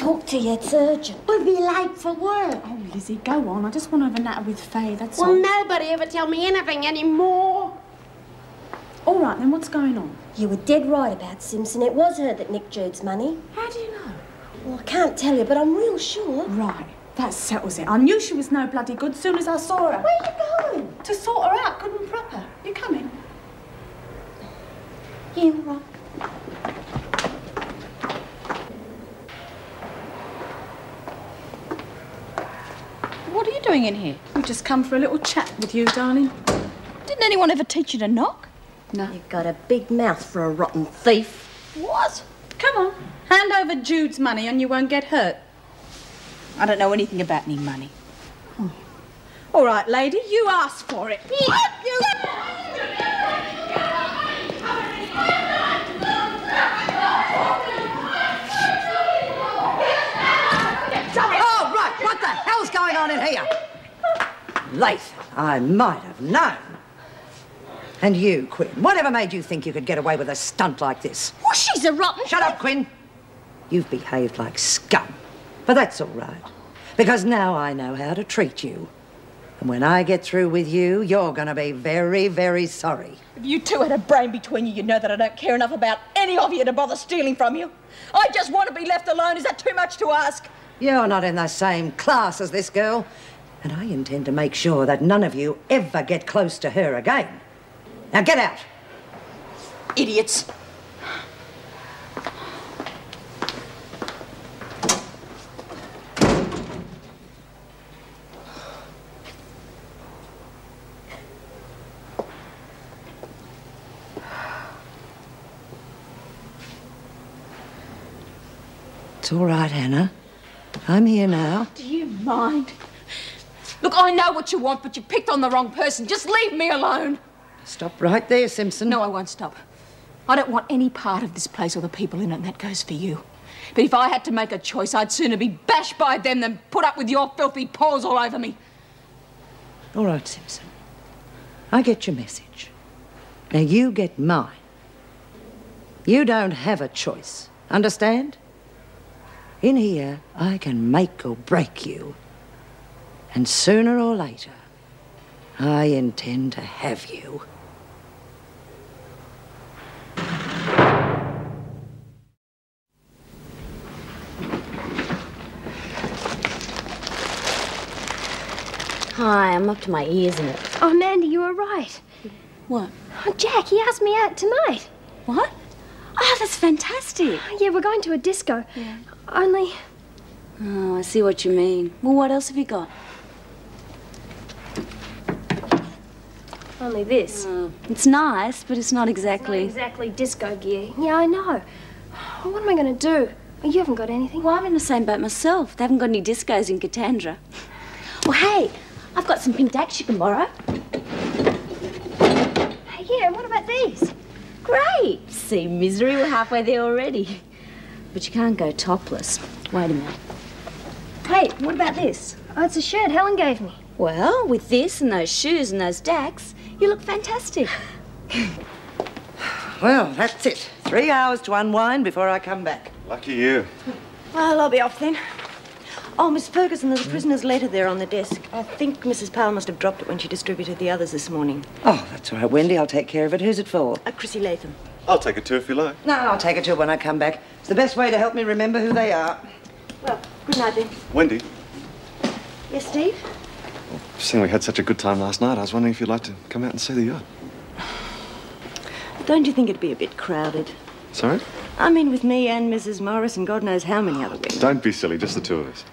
talk to you. It's urgent. We'll be late for work. Oh, Lizzie, go on. I just want to have a natter with Faye, that's all. Well, nobody ever tell me anything anymore. All right, then what's going on? You were dead right about Simpson. It was her that nicked Jude's money. How do you know? Well, I can't tell you, but I'm real sure. Right, that settles it. I knew she was no bloody good as soon as I saw her. Where are you going? To sort her out, good and proper. You coming? Yeah, all right. What are you doing in here? We've just come for a little chat with you, darling. Didn't anyone ever teach you to knock? No. You've got a big mouth for a rotten thief. What? Come on, hand over Jude's money and you won't get hurt. I don't know anything about any money. Oh. All right, lady, you asked for it. Oh, right, what the hell's going on in here? Latham, I might have known. And you, Quinn, whatever made you think you could get away with a stunt like this? Well, she's a rotten... Shut up, Quinn. You've behaved like scum. But that's all right, because now I know how to treat you. And when I get through with you, you're going to be very, very sorry. If you two had a brain between you, you'd know that I don't care enough about any of you to bother stealing from you. I just want to be left alone. Is that too much to ask? You're not in the same class as this girl. And I intend to make sure that none of you ever get close to her again. Now get out. Idiots. It's all right, Hannah. I'm here now. Do you mind? Look, I know what you want, but you picked on the wrong person. Just leave me alone. Stop right there, Simpson. No, I won't stop. I don't want any part of this place or the people in it, and that goes for you. But if I had to make a choice, I'd sooner be bashed by them than put up with your filthy paws all over me. All right, Simpson. I get your message. Now you get mine. You don't have a choice. Understand? In here, I can make or break you. And sooner or later, I intend to have you. Hi, I'm up to my ears in it. Oh, Mandy, you were right. What? Oh, Jack, he asked me out tonight. What? Oh, that's fantastic. Yeah, we're going to a disco. Yeah. Only... Oh, I see what you mean. Well, what else have you got? Only this. It's nice, but it's not exactly... Not exactly disco gear. Yeah, I know. Well, what am I going to do? You haven't got anything. Well, I'm in the same boat myself. They haven't got any discos in Katandra. Well, hey, I've got some pink dacks you can borrow. Hey, yeah, what about these? Great. See, misery, we're halfway there already. But you can't go topless. Wait a minute. Hey, what about this? Oh, it's a shirt Helen gave me. Well, with this and those shoes and those dacks, you look fantastic. Well, that's it. 3 hours to unwind before I come back. Lucky you. Well, I'll be off then. Oh, Miss Ferguson, there's a prisoner's letter there on the desk. I think Mrs. Powell must have dropped it when she distributed the others this morning. Oh, that's all right, Wendy. I'll take care of it. Who's it for? Chrissy Latham. I'll take it too if you like. No, I'll take it to her when I come back. It's the best way to help me remember who they are. Well, good night then. Wendy, Yes, Steve? seeing we had such a good time last night, I was wondering if you'd like to come out and see the yacht. Don't you think it'd be a bit crowded? Sorry? I mean, with me and Mrs. Morris and God knows how many other women. Don't be silly, just the two of us.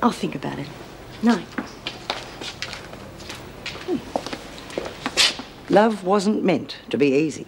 I'll think about it. Night. Love wasn't meant to be easy.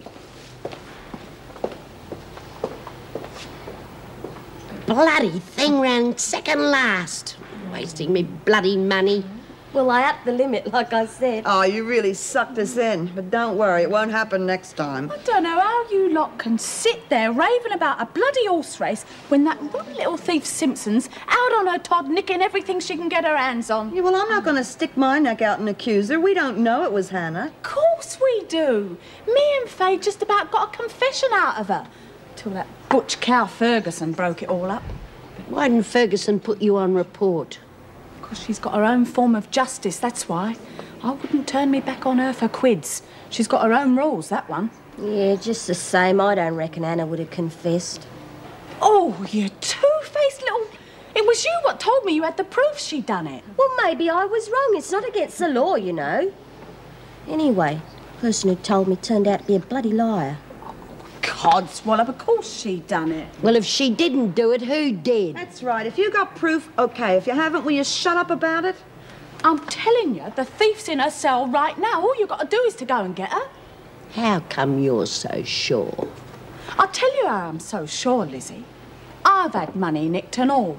Bloody thing ran second last. Wasting me bloody money. Well, I upped the limit, like I said. Oh, you really sucked us in. But don't worry, it won't happen next time. I don't know how you lot can sit there raving about a bloody horse race when that rotten little thief Simpson's out on her Todd nicking everything she can get her hands on. Yeah, well, I'm not going to stick my neck out and accuse her. We don't know it was Hannah. Of course we do. Me and Faye just about got a confession out of her. Till that Butch cow Ferguson broke it all up. Why didn't Ferguson put you on report? Because she's got her own form of justice, that's why. I wouldn't turn me back on her for quids. She's got her own rules, that one. Yeah, just the same. I don't reckon Anna would have confessed. Oh, you two-faced little... It was you what told me you had the proof she'd done it. Well, maybe I was wrong. It's not against the law, you know. Anyway, the person who told me turned out to be a bloody liar. Codswallop, of course she'd done it. Well, if she didn't do it, who did? That's right. If you got proof, okay. If you haven't, will you shut up about it? I'm telling you, the thief's in her cell right now. All you got to do is to go and get her. How come you're so sure? I'll tell you how I'm so sure, Lizzie. I've had money nicked and all.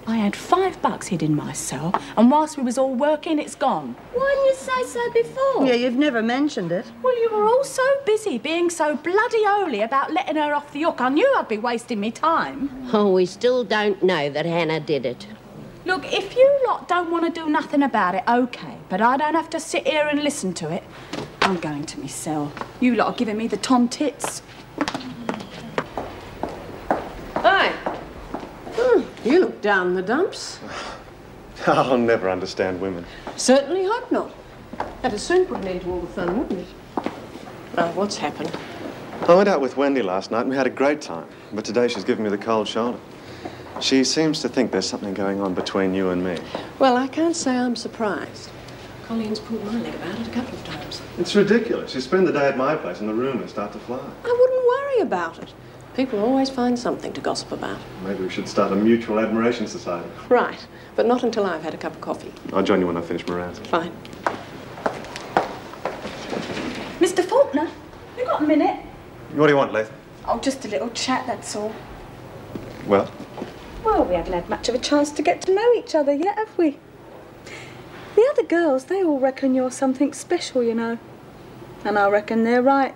I had $5 hid in my cell, and whilst we was all working, it's gone. Why didn't you say so before? Yeah, you've never mentioned it. Well, you were all so busy being so bloody holy about letting her off the hook. I knew I'd be wasting me time. Oh, we still don't know that Hannah did it. Look, if you lot don't want to do nothing about it, OK, but I don't have to sit here and listen to it. I'm going to me cell. You lot are giving me the tom tits. Hi. You look down in the dumps. I'll never understand women. Certainly hope not. That'd soon put an end to all the fun, wouldn't it? Right, what's happened? I went out with Wendy last night and we had a great time. But today she's giving me the cold shoulder. She seems to think there's something going on between you and me. Well, I can't say I'm surprised. Colleen's pulled my leg about it a couple of times. It's ridiculous. You spend the day at my place and the rumours start to fly. I wouldn't worry about it. People always find something to gossip about. Maybe we should start a mutual admiration society. Right, but not until I've had a cup of coffee. I'll join you when I finish my rounds. Fine. Mr. Faulkner, you got a minute? What do you want, Latham? Oh, just a little chat, that's all. Well? Well, we haven't had much of a chance to get to know each other yet, have we? The other girls, they all reckon you're something special, you know. And I reckon they're right.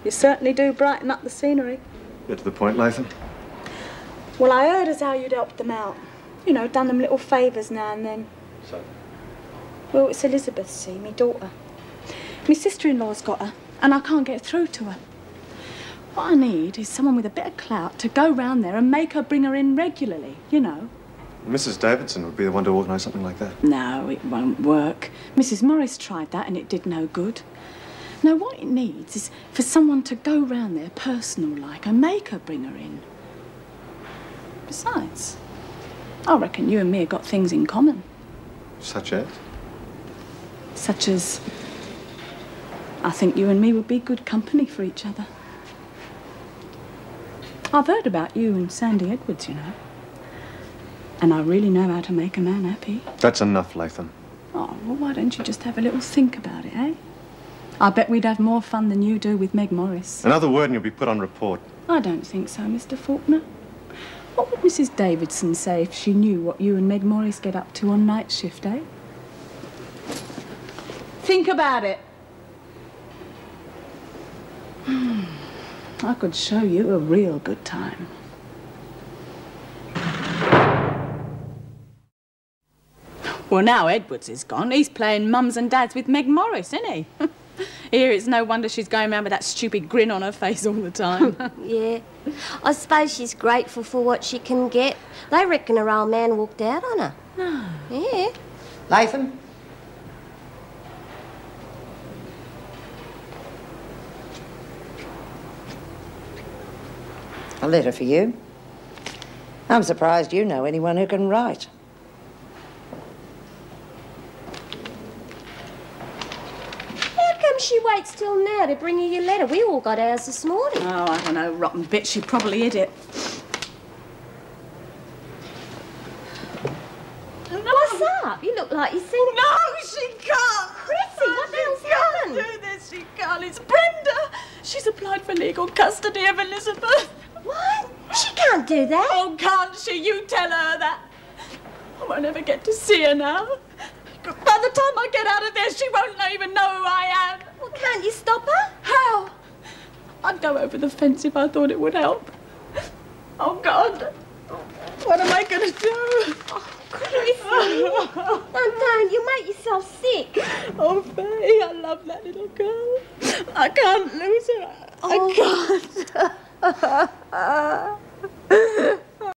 You certainly do brighten up the scenery. Get to the point, Latham. Well, I heard as how you'd helped them out. You know, done them little favours now and then. So? Well, it's Elizabeth, see, me daughter. My sister-in-law's got her, and I can't get through to her. What I need is someone with a bit of clout to go round there and make her bring her in regularly, you know. Mrs. Davidson would be the one to organise something like that. No, it won't work. Mrs. Morris tried that and it did no good. No, what it needs is for someone to go round there personal-like and make her bring her in. Besides, I reckon you and me have got things in common. Such as? Such as, I think you and me would be good company for each other. I've heard about you and Sandy Edwards, you know. And I really know how to make a man happy. That's enough, Latham. Oh, well, why don't you just have a little think about it, eh? I bet we'd have more fun than you do with Meg Morris. Another word and you'll be put on report. I don't think so, Mr. Faulkner. What would Mrs. Davidson say if she knew what you and Meg Morris get up to on night shift, eh? Think about it. I could show you a real good time. Well, now Edwards is gone, he's playing mums and dads with Meg Morris, isn't he? Here, it's no wonder she's going around with that stupid grin on her face all the time. Yeah. I suppose she's grateful for what she can get. They reckon her old man walked out on her. No. Yeah. Latham? A letter for you. I'm surprised you know anyone who can write. She waits till now to bring you your letter. We all got ours this morning. Oh, I don't know, rotten bitch. She probably hid it. What's up? You look like you've seen it. No, she can't. Chrissy, what the hell's She can't happened? do this. She can't. It's Brenda. She's applied for legal custody of Elizabeth. What? She can't do that. Oh, can't she? You tell her that. I won't ever get to see her now. By the time I get out of there, she won't even know who I am. Well, can't you stop her? How? I'd go over the fence if I thought it would help. Oh, God. What am I going to do? Oh, Chrissy. Don't. You'll make yourself sick. Oh, Faye, I love that little girl. I can't lose her. I can't.